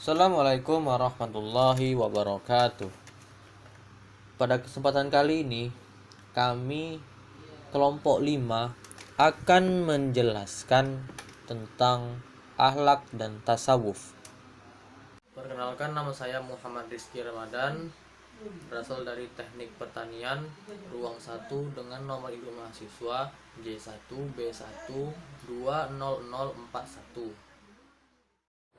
Assalamualaikum warahmatullahi wabarakatuh. Pada kesempatan kali ini, kami kelompok 5 akan menjelaskan tentang akhlak dan tasawuf. Perkenalkan, nama saya Muhammad Rizky Ramadan, berasal dari Teknik Pertanian Ruang 1 dengan nomor induk mahasiswa J1B1200041.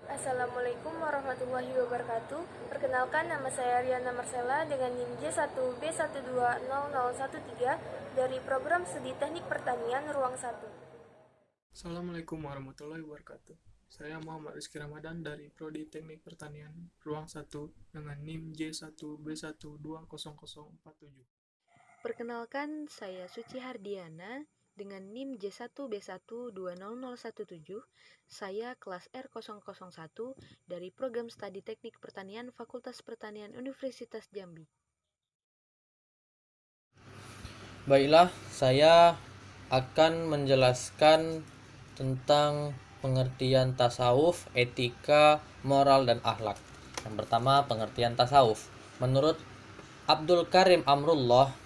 Assalamualaikum warahmatullahi wabarakatuh. Perkenalkan, nama saya Riana Marcella dengan NIM J1B1200013 dari Program Studi Teknik Pertanian Ruang 1. Assalamualaikum warahmatullahi wabarakatuh. Saya Muhammad Rizky Ramadan dari Prodi Teknik Pertanian Ruang 1 dengan NIM J1B1200047. Perkenalkan, saya Suci Hardiana dengan NIM J1B1200017. Saya kelas R001 dari Program Studi Teknik Pertanian Fakultas Pertanian Universitas Jambi. Baiklah, saya akan menjelaskan tentang pengertian tasawuf, etika, moral, dan akhlak. Yang pertama, pengertian tasawuf. Menurut Abdul Karim Amrullah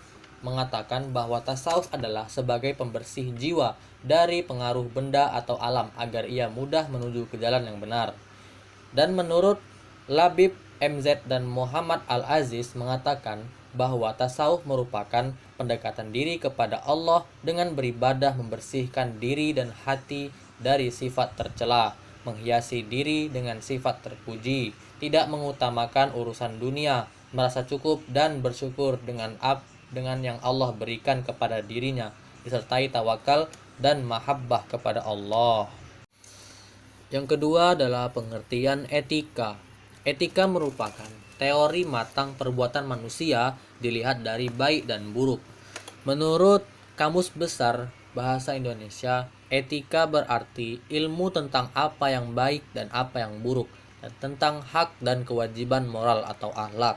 mengatakan bahwa tasawuf adalah sebagai pembersih jiwa dari pengaruh benda atau alam agar ia mudah menuju ke jalan yang benar. Dan menurut Labib MZ dan Muhammad Al-Aziz mengatakan bahwa tasawuf merupakan pendekatan diri kepada Allah dengan beribadah membersihkan diri dan hati dari sifat tercela, menghiasi diri dengan sifat terpuji, tidak mengutamakan urusan dunia, merasa cukup dan bersyukur dengan yang Allah berikan kepada dirinya, disertai tawakal dan mahabbah kepada Allah. Yang kedua adalah pengertian etika. Etika merupakan teori matang perbuatan manusia dilihat dari baik dan buruk. Menurut Kamus Besar Bahasa Indonesia, etika berarti ilmu tentang apa yang baik dan apa yang buruk, dan tentang hak dan kewajiban moral atau akhlak.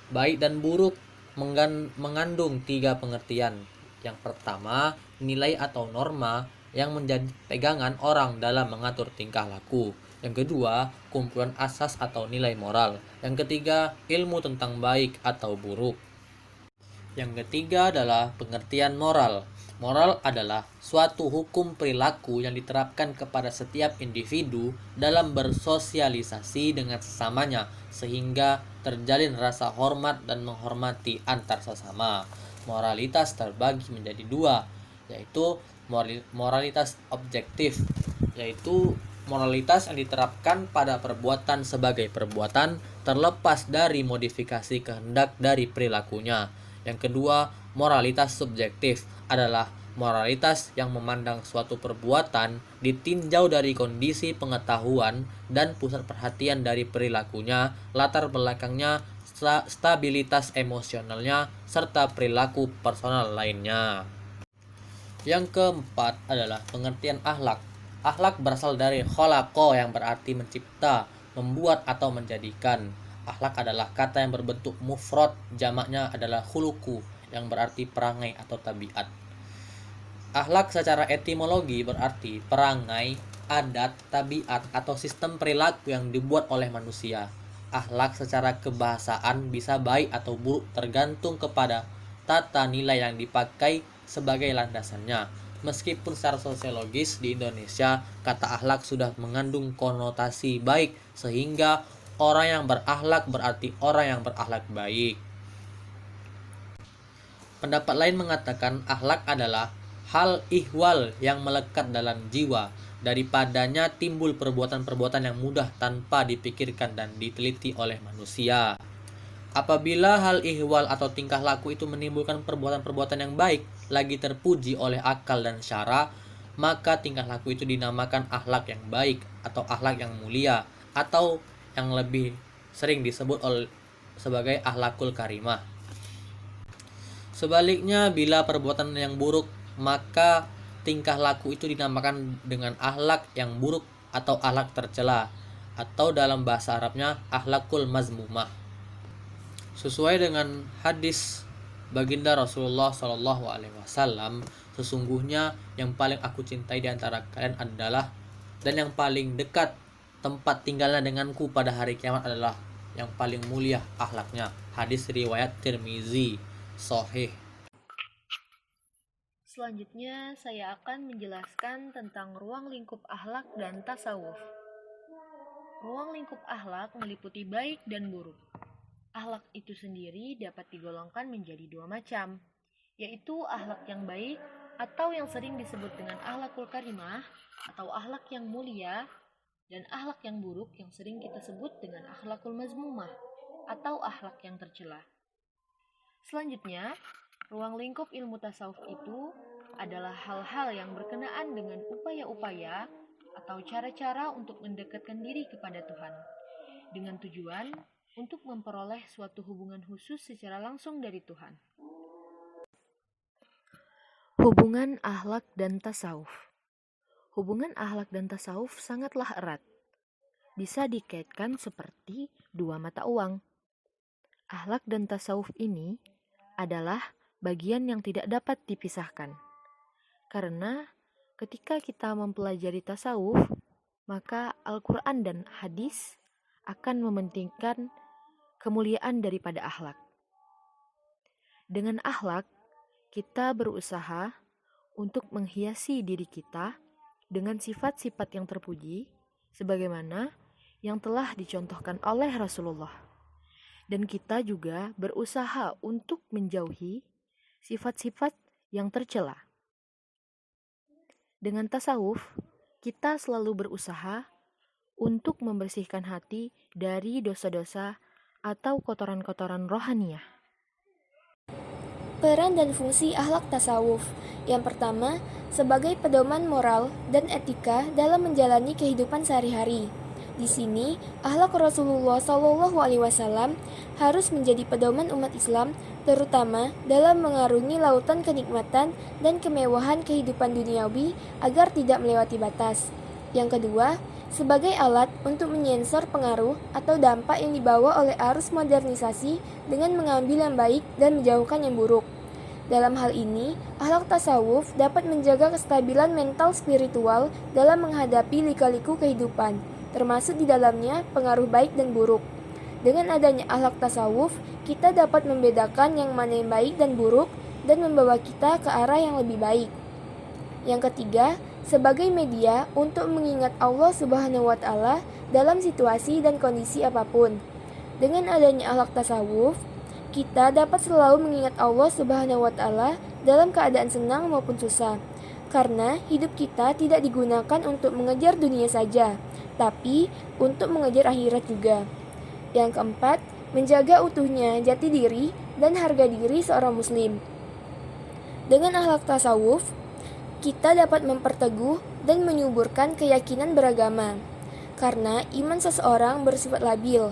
Baik dan buruk mengandung 3 pengertian. Yang pertama, nilai atau norma yang menjadi pegangan orang dalam mengatur tingkah laku. Yang kedua, kumpulan asas atau nilai moral. Yang ketiga, ilmu tentang baik atau buruk. Yang ketiga adalah pengertian moral. Moral adalah suatu hukum perilaku yang diterapkan kepada setiap individu dalam bersosialisasi dengan sesamanya sehingga terjalin rasa hormat dan menghormati antar sesama. Moralitas terbagi menjadi 2, yaitu moralitas objektif, yaitu moralitas yang diterapkan pada perbuatan sebagai perbuatan terlepas dari modifikasi kehendak dari perilakunya. Yang kedua, moralitas subjektif adalah moralitas yang memandang suatu perbuatan ditinjau dari kondisi pengetahuan dan pusat perhatian dari perilakunya, latar belakangnya, stabilitas emosionalnya, serta perilaku personal lainnya. Yang keempat adalah pengertian akhlak. Akhlak berasal dari kholaqo yang berarti mencipta, membuat atau menjadikan. Akhlak adalah kata yang berbentuk mufrad, jamaknya adalah khuluku yang berarti perangai atau tabiat. Akhlak secara etimologi berarti perangai, adat, tabiat atau sistem perilaku yang dibuat oleh manusia. Akhlak secara kebahasaan bisa baik atau buruk tergantung kepada tata nilai yang dipakai sebagai landasannya. Meskipun secara sosiologis di Indonesia kata akhlak sudah mengandung konotasi baik sehingga orang yang berakhlak berarti orang yang berakhlak baik. Pendapat lain mengatakan akhlak adalah hal ihwal yang melekat dalam jiwa. Daripadanya timbul perbuatan-perbuatan yang mudah tanpa dipikirkan dan diteliti oleh manusia. Apabila hal ihwal atau tingkah laku itu menimbulkan perbuatan-perbuatan yang baik, lagi terpuji oleh akal dan syara, maka tingkah laku itu dinamakan akhlak yang baik atau akhlak yang mulia, atau yang lebih sering disebut sebagai akhlakul karimah. Sebaliknya, bila perbuatan yang buruk, maka tingkah laku itu dinamakan dengan akhlak yang buruk atau akhlak tercela, atau dalam bahasa Arabnya akhlakul mazmumah. Sesuai dengan hadis baginda Rasulullah SAW, sesungguhnya yang paling aku cintai di antara kalian adalah, dan yang paling dekat tempat tinggalnya denganku pada hari kiamat adalah yang paling mulia akhlaknya. Hadis riwayat Tirmizi, sahih. Selanjutnya, saya akan menjelaskan tentang ruang lingkup akhlak dan tasawuf. Ruang lingkup akhlak meliputi baik dan buruk. Akhlak itu sendiri dapat digolongkan menjadi dua macam, yaitu akhlak yang baik atau yang sering disebut dengan akhlakul karimah atau akhlak yang mulia, dan akhlak yang buruk yang sering kita sebut dengan akhlakul mazmumah atau akhlak yang tercela. Selanjutnya, ruang lingkup ilmu tasawuf itu adalah hal-hal yang berkenaan dengan upaya-upaya atau cara-cara untuk mendekatkan diri kepada Tuhan, dengan tujuan untuk memperoleh suatu hubungan khusus secara langsung dari Tuhan. Hubungan akhlak dan tasawuf. Hubungan akhlak dan tasawuf sangatlah erat. Bisa dikaitkan seperti dua mata uang. Akhlak dan tasawuf ini adalah bagian yang tidak dapat dipisahkan. Karena ketika kita mempelajari tasawuf, maka Al-Quran dan hadis akan mementingkan kemuliaan daripada akhlak. Dengan akhlak, kita berusaha untuk menghiasi diri kita dengan sifat-sifat yang terpuji, sebagaimana yang telah dicontohkan oleh Rasulullah. Dan kita juga berusaha untuk menjauhi sifat-sifat yang tercela. Dengan tasawuf, kita selalu berusaha untuk membersihkan hati dari dosa-dosa atau kotoran-kotoran rohaniyah. Peran dan fungsi akhlak tasawuf. Yang pertama, sebagai pedoman moral dan etika dalam menjalani kehidupan sehari-hari. Di sini, akhlak Rasulullah SAW harus menjadi pedoman umat Islam, terutama dalam mengarungi lautan kenikmatan dan kemewahan kehidupan duniawi agar tidak melewati batas. Yang kedua, sebagai alat untuk menyensor pengaruh atau dampak yang dibawa oleh arus modernisasi dengan mengambil yang baik dan menjauhkan yang buruk. Dalam hal ini, akhlak tasawuf dapat menjaga kestabilan mental spiritual dalam menghadapi lika-liku kehidupan, termasuk di dalamnya pengaruh baik dan buruk. Dengan adanya akhlak tasawuf, kita dapat membedakan yang mana yang baik dan buruk dan membawa kita ke arah yang lebih baik. Yang ketiga, sebagai media untuk mengingat Allah Subhanahu wa Ta'ala dalam situasi dan kondisi apapun. Dengan adanya akhlak tasawuf, kita dapat selalu mengingat Allah Subhanahu wa Ta'ala dalam keadaan senang maupun susah. Karena hidup kita tidak digunakan untuk mengejar dunia saja, tapi untuk mengejar akhirat juga. Yang keempat, menjaga utuhnya jati diri dan harga diri seorang muslim. Dengan akhlak tasawuf, kita dapat memperteguh dan menyuburkan keyakinan beragama. Karena iman seseorang bersifat labil.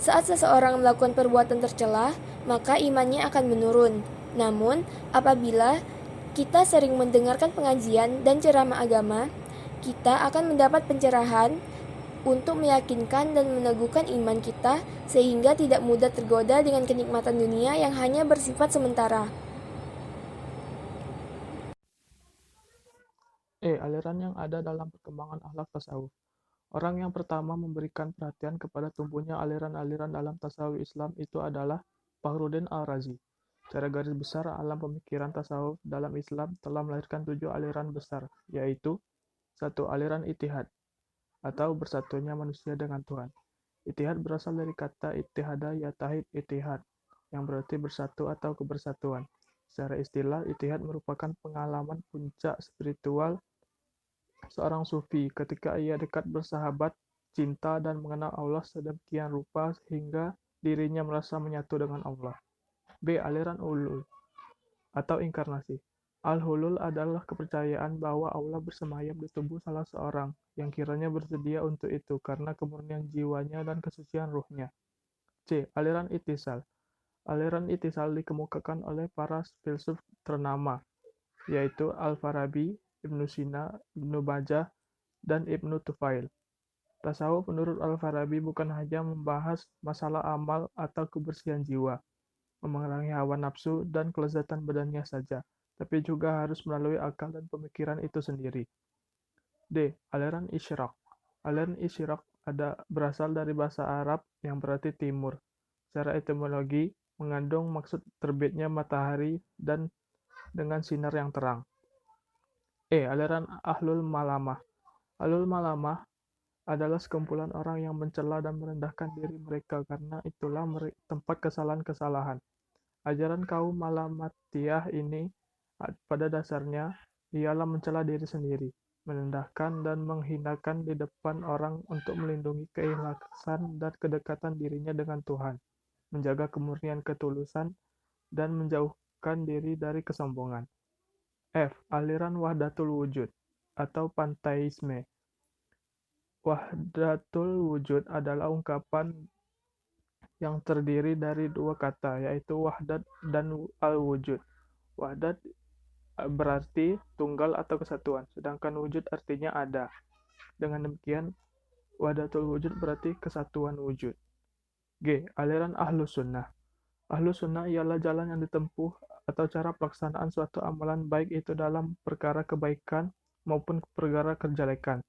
Saat seseorang melakukan perbuatan tercela, maka imannya akan menurun. Namun, apabila kita sering mendengarkan pengajian dan ceramah agama, kita akan mendapat pencerahan untuk meyakinkan dan meneguhkan iman kita sehingga tidak mudah tergoda dengan kenikmatan dunia yang hanya bersifat sementara. Aliran yang ada dalam perkembangan akhlak tasawuf. Orang yang pertama memberikan perhatian kepada tumbuhnya aliran-aliran dalam tasawuf Islam itu adalah Fakhruddin Al-Razi. Secara garis besar, alam pemikiran tasawuf dalam Islam telah melahirkan 7 aliran besar, yaitu 1. Aliran Ittihad, atau bersatunya manusia dengan Tuhan. Ittihad berasal dari kata ittihada yatahid ittihad, yang berarti bersatu atau kebersatuan. Secara istilah, ittihad merupakan pengalaman puncak spiritual seorang sufi ketika ia dekat bersahabat, cinta, dan mengenal Allah sedemikian rupa sehingga dirinya merasa menyatu dengan Allah. B. Aliran Hulul atau inkarnasi. Al-Hulul adalah kepercayaan bahwa Allah bersemayam di tubuh salah seorang yang kiranya bersedia untuk itu karena kemurnian jiwanya dan kesucian ruhnya. C. Aliran Ittisal. Aliran Ittisal dikemukakan oleh para filsuf ternama, yaitu Al-Farabi, Ibnu Sina, Ibnu Bajjah, dan Ibnu Tufail. Tasawuf menurut Al-Farabi bukan hanya membahas masalah amal atau kebersihan jiwa, memerangi hawa nafsu dan kelezatan badannya saja, tapi juga harus melalui akal dan pemikiran itu sendiri. D. Aliran Isyraq. Aliran Isyraq berasal dari bahasa Arab yang berarti timur. Secara etimologi, mengandung maksud terbitnya matahari dan dengan sinar yang terang. Aliran Ahlul Malamah. Ahlul Malamah adalah sekumpulan orang yang mencela dan merendahkan diri mereka karena itulah tempat kesalahan-kesalahan. Ajaran kaum Malamatiyah ini pada dasarnya ialah mencela diri sendiri, merendahkan dan menghinakan di depan orang untuk melindungi keikhlasan dan kedekatan dirinya dengan Tuhan, menjaga kemurnian ketulusan, dan menjauhkan diri dari kesombongan. Aliran Wahdatul Wujud atau Panteisme. Wahdatul wujud adalah ungkapan yang terdiri dari dua kata, yaitu wahdat dan al-wujud. Wahdat berarti tunggal atau kesatuan, sedangkan wujud artinya ada. Dengan demikian, wahdatul wujud berarti kesatuan wujud. Aliran Ahlus Sunnah. Ahlus Sunnah ialah jalan yang ditempuh atau cara pelaksanaan suatu amalan baik itu dalam perkara kebaikan maupun perkara kejelekan.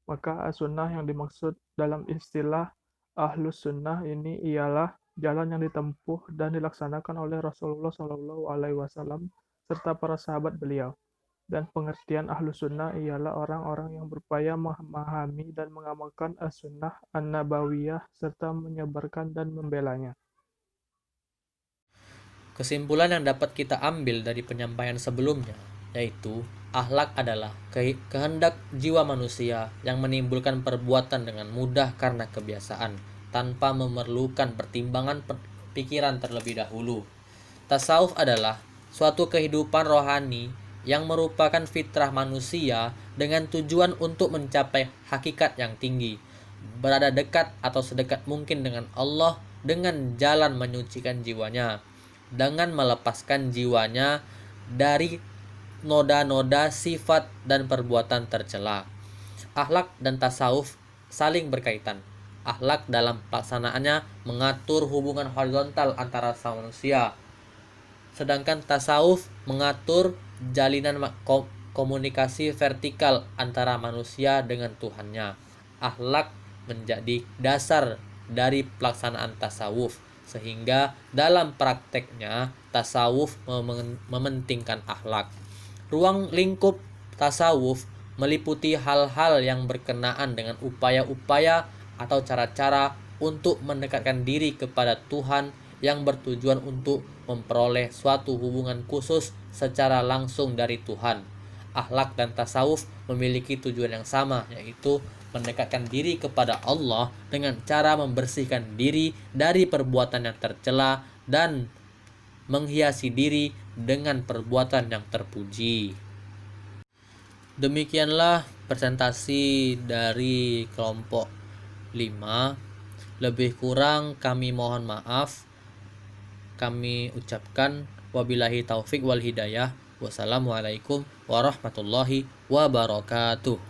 Maka as-sunnah yang dimaksud dalam istilah Ahlus Sunnah ini ialah jalan yang ditempuh dan dilaksanakan oleh Rasulullah SAW serta para sahabat beliau. Dan pengertian Ahlus Sunnah ialah orang-orang yang berupaya memahami dan mengamalkan as-sunnah an-nabawiyah serta menyebarkan dan membelanya. Kesimpulan yang dapat kita ambil dari penyampaian sebelumnya, yaitu akhlak adalah kehendak jiwa manusia yang menimbulkan perbuatan dengan mudah karena kebiasaan, tanpa memerlukan pertimbangan pikiran terlebih dahulu. Tasawuf adalah suatu kehidupan rohani yang merupakan fitrah manusia dengan tujuan untuk mencapai hakikat yang tinggi, berada dekat atau sedekat mungkin dengan Allah dengan jalan menyucikan jiwanya, dengan melepaskan jiwanya dari noda-noda sifat dan perbuatan tercela. Akhlak dan tasawuf saling berkaitan. Akhlak dalam pelaksanaannya mengatur hubungan horizontal antara manusia, sedangkan tasawuf mengatur jalinan komunikasi vertikal antara manusia dengan Tuhannya. Akhlak menjadi dasar dari pelaksanaan tasawuf, sehingga dalam prakteknya tasawuf mementingkan akhlak. Ruang lingkup tasawuf meliputi hal-hal yang berkenaan dengan upaya-upaya atau cara-cara untuk mendekatkan diri kepada Tuhan yang bertujuan untuk memperoleh suatu hubungan khusus secara langsung dari Tuhan. Akhlak dan tasawuf memiliki tujuan yang sama, yaitu mendekatkan diri kepada Allah dengan cara membersihkan diri dari perbuatan yang tercela dan menghiasi diri dengan perbuatan yang terpuji. Demikianlah presentasi dari kelompok 5. Lebih kurang kami mohon maaf. Kami ucapkan wabillahi taufik wal hidayah. Wassalamualaikum warahmatullahi wabarakatuh.